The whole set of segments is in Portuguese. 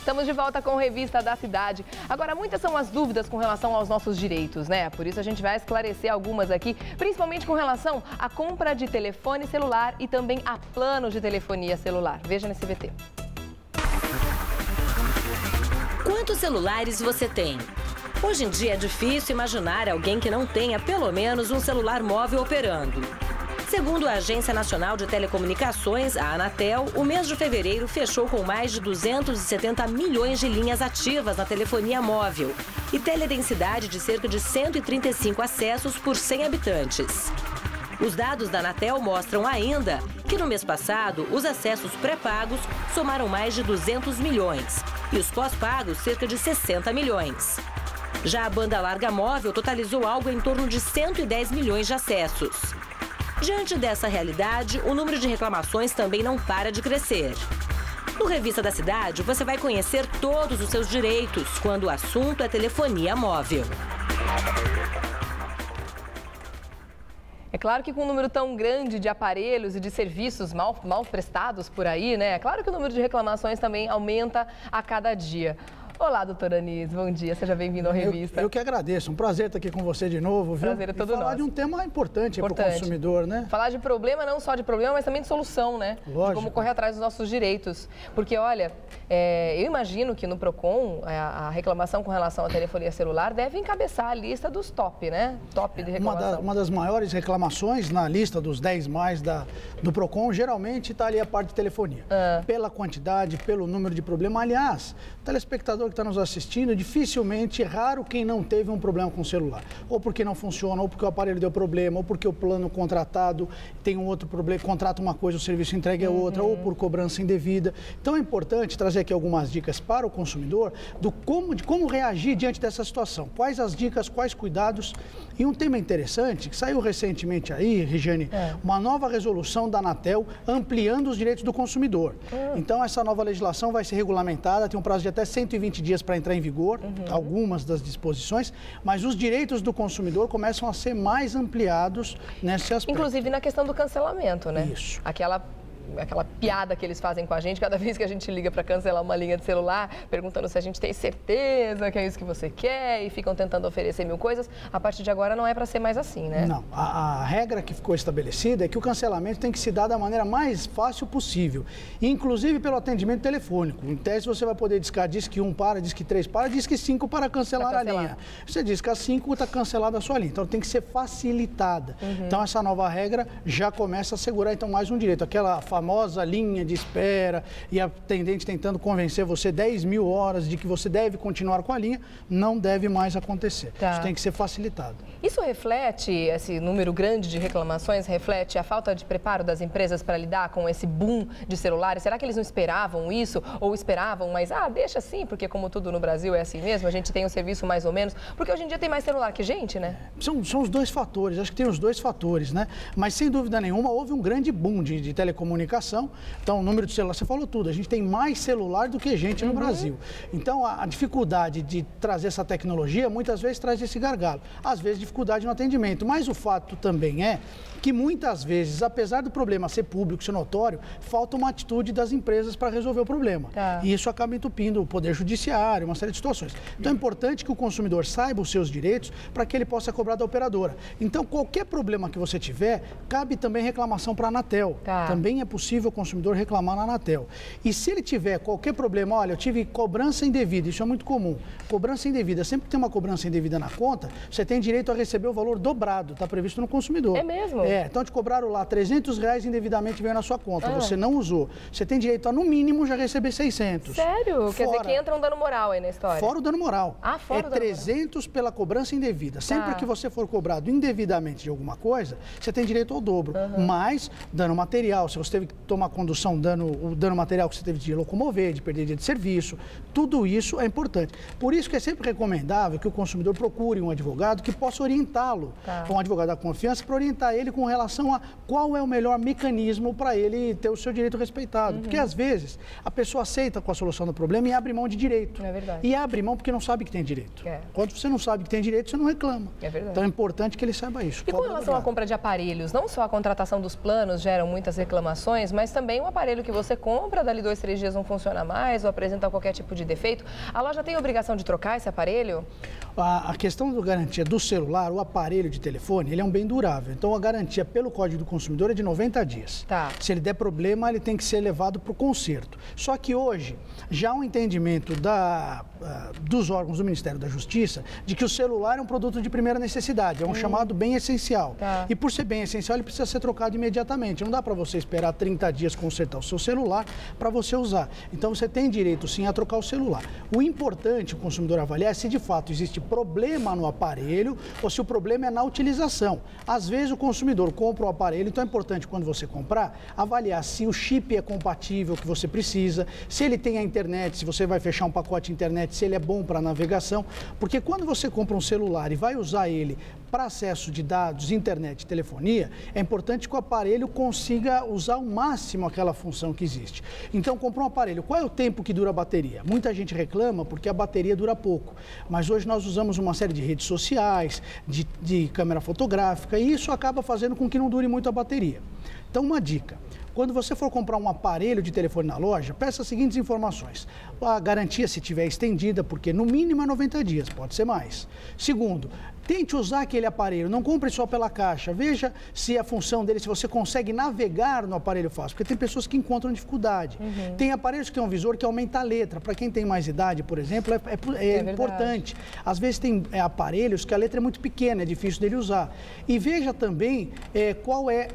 Estamos de volta com a Revista da Cidade. Agora, muitas são as dúvidas com relação aos nossos direitos, né? Por isso a gente vai esclarecer algumas aqui, principalmente com relação à compra de telefone celular e também a planos de telefonia celular. Veja nesse VT. Quantos celulares você tem? Hoje em dia é difícil imaginar alguém que não tenha pelo menos um celular móvel operando. Segundo a Agência Nacional de Telecomunicações, a Anatel, o mês de fevereiro fechou com mais de 270 milhões de linhas ativas na telefonia móvel e teledensidade de cerca de 135 acessos por 100 habitantes. Os dados da Anatel mostram ainda que no mês passado, os acessos pré-pagos somaram mais de 200 milhões e os pós-pagos cerca de 60 milhões. Já a banda larga móvel totalizou algo em torno de 110 milhões de acessos. Diante dessa realidade, o número de reclamações também não para de crescer. No Revista da Cidade, você vai conhecer todos os seus direitos quando o assunto é telefonia móvel. É claro que com um número tão grande de aparelhos e de serviços mal prestados por aí, né? É claro que o número de reclamações também aumenta a cada dia. Olá, doutora Anísio, bom dia, seja bem-vindo à Revista. Eu que agradeço, um prazer estar aqui com você de novo, viu? Prazer é todo nosso. Falar de um tema importante para o consumidor, né? Falar de problema, não só de problema, mas também de solução, né? Lógico. De como correr atrás dos nossos direitos. Porque, olha, eu imagino que no PROCON, a reclamação com relação à telefonia celular deve encabeçar a lista dos top, né? Top de reclamação. Uma das maiores reclamações na lista dos 10 mais do PROCON, geralmente está ali a parte de telefonia. Pela quantidade, pelo número de problemas. Aliás, o telespectador que está nos assistindo, dificilmente, raro quem não teve um problema com o celular. Ou porque não funciona, ou porque o aparelho deu problema, ou porque o plano contratado tem um outro problema, contrata uma coisa, o serviço entrega é outra, ou por cobrança indevida. Então é importante trazer aqui algumas dicas para o consumidor de como reagir diante dessa situação. Quais as dicas, quais cuidados. E um tema interessante, que saiu recentemente aí, Regiane, uma nova resolução da Anatel ampliando os direitos do consumidor. Então essa nova legislação vai ser regulamentada, tem um prazo de até 120 dias para entrar em vigor, algumas das disposições, mas os direitos do consumidor começam a ser mais ampliados nesse aspecto. Inclusive na questão do cancelamento, né? Isso. Aquela piada que eles fazem com a gente, cada vez que a gente liga para cancelar uma linha de celular, perguntando se a gente tem certeza que é isso que você quer e ficam tentando oferecer mil coisas. A partir de agora não é para ser mais assim, né? Não. A regra que ficou estabelecida é que o cancelamento tem que se dar da maneira mais fácil possível, inclusive pelo atendimento telefônico. Em teste você vai poder discar disque 1 para, disque 3 para, disque 5 para cancelar a linha. Você disca 5, está cancelada a sua linha. Então tem que ser facilitada. Então essa nova regra já começa a assegurar então mais um direito. Aquela famosa linha de espera e a atendente tentando convencer você 10 mil horas de que você deve continuar com a linha, não deve mais acontecer. Isso tem que ser facilitado. Isso reflete, esse número grande de reclamações, reflete a falta de preparo das empresas para lidar com esse boom de celulares? Será que eles não esperavam isso? Ou esperavam, mas deixa assim, porque como tudo no Brasil é assim mesmo, a gente tem um serviço mais ou menos, porque hoje em dia tem mais celular que gente, né? São os dois fatores, acho que tem os dois fatores, né? Mas sem dúvida nenhuma houve um grande boom de telecomunicação. Então, o número de celular, você falou tudo, a gente tem mais celular do que gente no Brasil. Então, a dificuldade de trazer essa tecnologia, muitas vezes traz esse gargalo. Às vezes, dificuldade no atendimento, mas o fato também é que muitas vezes, apesar do problema ser público, ser notório, falta uma atitude das empresas para resolver o problema. E isso acaba entupindo o Poder Judiciário, uma série de situações. Então, é importante que o consumidor saiba os seus direitos para que ele possa cobrar da operadora. Então, qualquer problema que você tiver, cabe também reclamação para a Anatel. Também é possível o consumidor reclamar na Anatel. E se ele tiver qualquer problema, olha, eu tive cobrança indevida, isso é muito comum. Cobrança indevida, sempre que tem uma cobrança indevida na conta, você tem direito a receber o valor dobrado, está previsto no consumidor. É mesmo? Então te cobraram lá R$300 indevidamente veio na sua conta, você não usou. Você tem direito a, no mínimo, já receber 600. Sério? Quer dizer que entra um dano moral aí na história? Fora o dano moral. Fora o dano 300 pela cobrança indevida. Sempre que você for cobrado indevidamente de alguma coisa, você tem direito ao dobro. Mais dano material, se você teve que tomar condução, o dano material que você teve de locomover, de perder dia de serviço, tudo isso é importante. Por isso que é sempre recomendável que o consumidor procure um advogado que possa orientá-lo, um advogado da confiança, para orientar ele com relação a qual é o melhor mecanismo para ele ter o seu direito respeitado. Porque às vezes a pessoa aceita com a solução do problema e abre mão de direito. É verdade. E abre mão porque não sabe que tem direito. Quando você não sabe que tem direito, você não reclama. É verdade. Então é importante que ele saiba isso. E com relação à compra de aparelhos, não só a contratação dos planos geram muitas reclamações, reclamações, mas também um aparelho que você compra, dali 2, 3 dias não funciona mais ou apresenta qualquer tipo de defeito. A loja tem a obrigação de trocar esse aparelho? A questão da garantia do celular, o aparelho de telefone, ele é um bem durável. Então, a garantia pelo Código do Consumidor é de 90 dias. Tá. Se ele der problema, ele tem que ser levado para o conserto. Só que hoje, já há um entendimento dos órgãos do Ministério da Justiça de que o celular é um produto de primeira necessidade, é um chamado bem essencial. Tá. E por ser bem essencial, ele precisa ser trocado imediatamente. Não dá para você esperar 30 dias consertar o seu celular para você usar. Então, você tem direito, sim, a trocar o celular. O importante, o consumidor avaliar, é se de fato existe problema no aparelho ou se o problema é na utilização. Às vezes, o consumidor compra o aparelho, então é importante, quando você comprar, avaliar se o chip é compatível que você precisa, se ele tem a internet, se você vai fechar um pacote de internet, se ele é bom para navegação, porque quando você compra um celular e vai usar ele para acesso de dados, internet e telefonia, é importante que o aparelho consiga usar ao máximo aquela função que existe. Então, comprou um aparelho, qual é o tempo que dura a bateria? Muita gente reclama porque a bateria dura pouco, mas hoje nós usamos uma série de redes sociais, de câmera fotográfica, e isso acaba fazendo com que não dure muito a bateria. Então, uma dica. Quando você for comprar um aparelho de telefone na loja, peça as seguintes informações. A garantia, se tiver estendida, porque no mínimo é 90 dias, pode ser mais. Segundo, tente usar aquele aparelho, não compre só pela caixa. Veja se a função dele, se você consegue navegar no aparelho fácil, porque tem pessoas que encontram dificuldade. Tem aparelhos que têm um visor que aumenta a letra. Para quem tem mais idade, por exemplo, é importante. Às vezes tem aparelhos que a letra é muito pequena, é difícil dele usar. E veja também qual é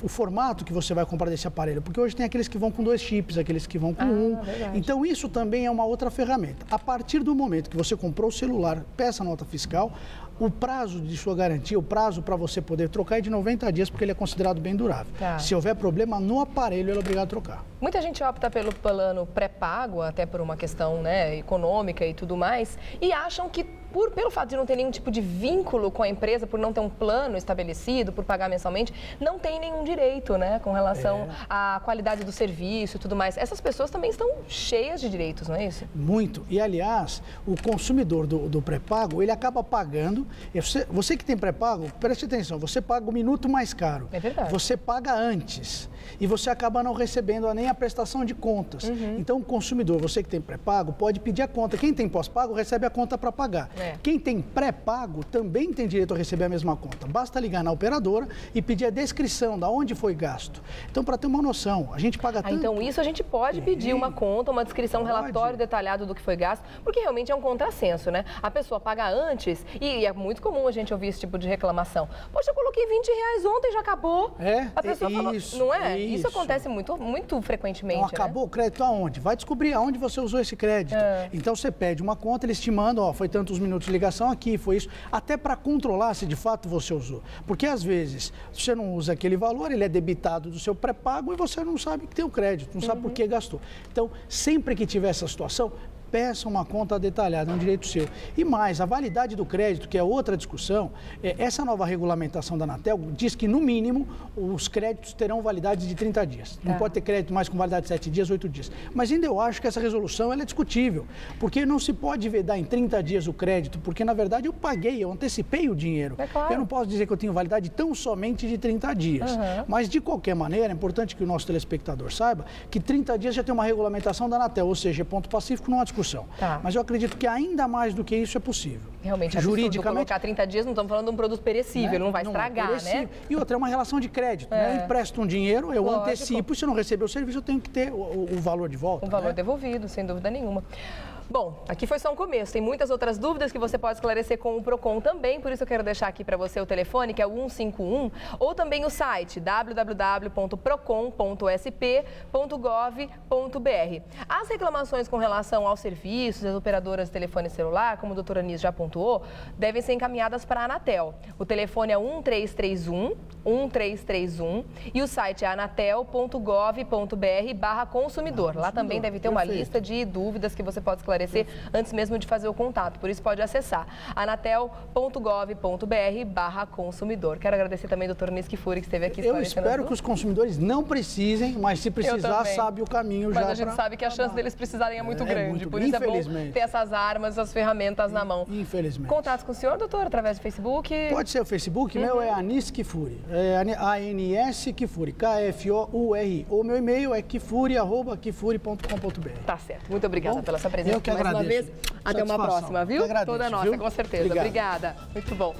o formato que você vai comprar desse aparelho, porque hoje tem aqueles que vão com 2 chips, aqueles que vão com um. Verdade. Então, isso também é uma outra ferramenta. A partir do momento que você comprou o celular, peça a nota fiscal, o prazo de sua garantia, o prazo para você poder trocar é de 90 dias, porque ele é considerado bem durável. Tá. Se houver problema no aparelho, ele é obrigado a trocar. Muita gente opta pelo plano pré-pago, até por uma questão, né, econômica e tudo mais, e acham que pelo fato de não ter nenhum tipo de vínculo com a empresa, por não ter um plano estabelecido, por pagar mensalmente, não tem nenhum direito, né, com relação à qualidade do serviço e tudo mais. Essas pessoas também estão cheias de direitos, não é isso? Muito. E, aliás, o consumidor do pré-pago, ele acaba pagando. Você que tem pré-pago, preste atenção, você paga o minuto mais caro. É verdade. Você paga antes e você acaba não recebendo nem a prestação de contas. Então, o consumidor, você que tem pré-pago, pode pedir a conta. Quem tem pós-pago recebe a conta para pagar. Quem tem pré-pago também tem direito a receber a mesma conta. Basta ligar na operadora e pedir a descrição de onde foi gasto. Então, para ter uma noção, a gente paga tanto... Então, isso a gente pode pedir uma conta, uma descrição, um relatório detalhado do que foi gasto, porque realmente é um contrassenso, né? A pessoa paga antes e é muito comum a gente ouvir esse tipo de reclamação. Poxa, eu coloquei R$20 ontem, já acabou. A pessoa falou, não é? Isso acontece muito frequentemente. Então, acabou o crédito aonde? Vai descobrir aonde você usou esse crédito. Então, você pede uma conta, eles te mandam, ó, foi tantos minutos de ligação aqui, foi isso, até para controlar se de fato você usou. Porque às vezes você não usa aquele valor, ele é debitado do seu pré-pago e você não sabe que tem o crédito, não sabe por que gastou. Então, sempre que tiver essa situação, peça uma conta detalhada, é um direito seu. E mais, a validade do crédito, que é outra discussão, essa nova regulamentação da Anatel diz que, no mínimo, os créditos terão validade de 30 dias. Não pode ter crédito mais com validade de 7 dias, 8 dias. Mas ainda eu acho que essa resolução ela é discutível, porque não se pode vedar em 30 dias o crédito, porque, na verdade, eu paguei, eu antecipei o dinheiro. Claro. Eu não posso dizer que eu tenho validade tão somente de 30 dias. Mas, de qualquer maneira, é importante que o nosso telespectador saiba que 30 dias já tem uma regulamentação da Anatel, ou seja, é ponto pacífico, não há discussão. Mas eu acredito que ainda mais do que isso é possível. Realmente, juridicamente, colocar 30 dias, não estamos falando de um produto perecível, ele não vai estragar, né? E outra, é uma relação de crédito, né? Eu empresto um dinheiro, eu antecipo, e se eu não receber o serviço, eu tenho que ter o valor de volta. O valor devolvido, sem dúvida nenhuma. Bom, aqui foi só um começo, tem muitas outras dúvidas que você pode esclarecer com o Procon também, por isso eu quero deixar aqui para você o telefone, que é o 151, ou também o site www.procon.sp.gov.br. As reclamações com relação aos serviços das operadoras de telefone celular, como o doutor Anísio já pontuou, devem ser encaminhadas para a Anatel. O telefone é 1331 e o site é anatel.gov.br/consumidor. Lá também deve ter uma lista de dúvidas que você pode esclarecer antes mesmo de fazer o contato. Por isso, pode acessar anatel.gov.br/consumidor. Quero agradecer também ao doutor Anísio Kfouri, que esteve aqui esclarecendo. Eu espero que os consumidores não precisem, mas se precisar, sabe o caminho já. Mas a gente sabe que a chance deles precisarem é muito grande. Por isso é bom ter essas armas, essas ferramentas na mão. infelizmente. Contatos com o senhor, doutor, através do Facebook? Pode ser o Facebook, meu é Anis Kifuri, é ANS Kifuri, KFOURI. O meu e-mail é kifuri@kifuri.com.br. Tá certo. Muito obrigada pela sua presença. Eu que mais agradeço. uma vez. Até uma próxima, viu? Eu agradeço, Toda nossa, viu? com certeza. Obrigado. Obrigada. Muito bom.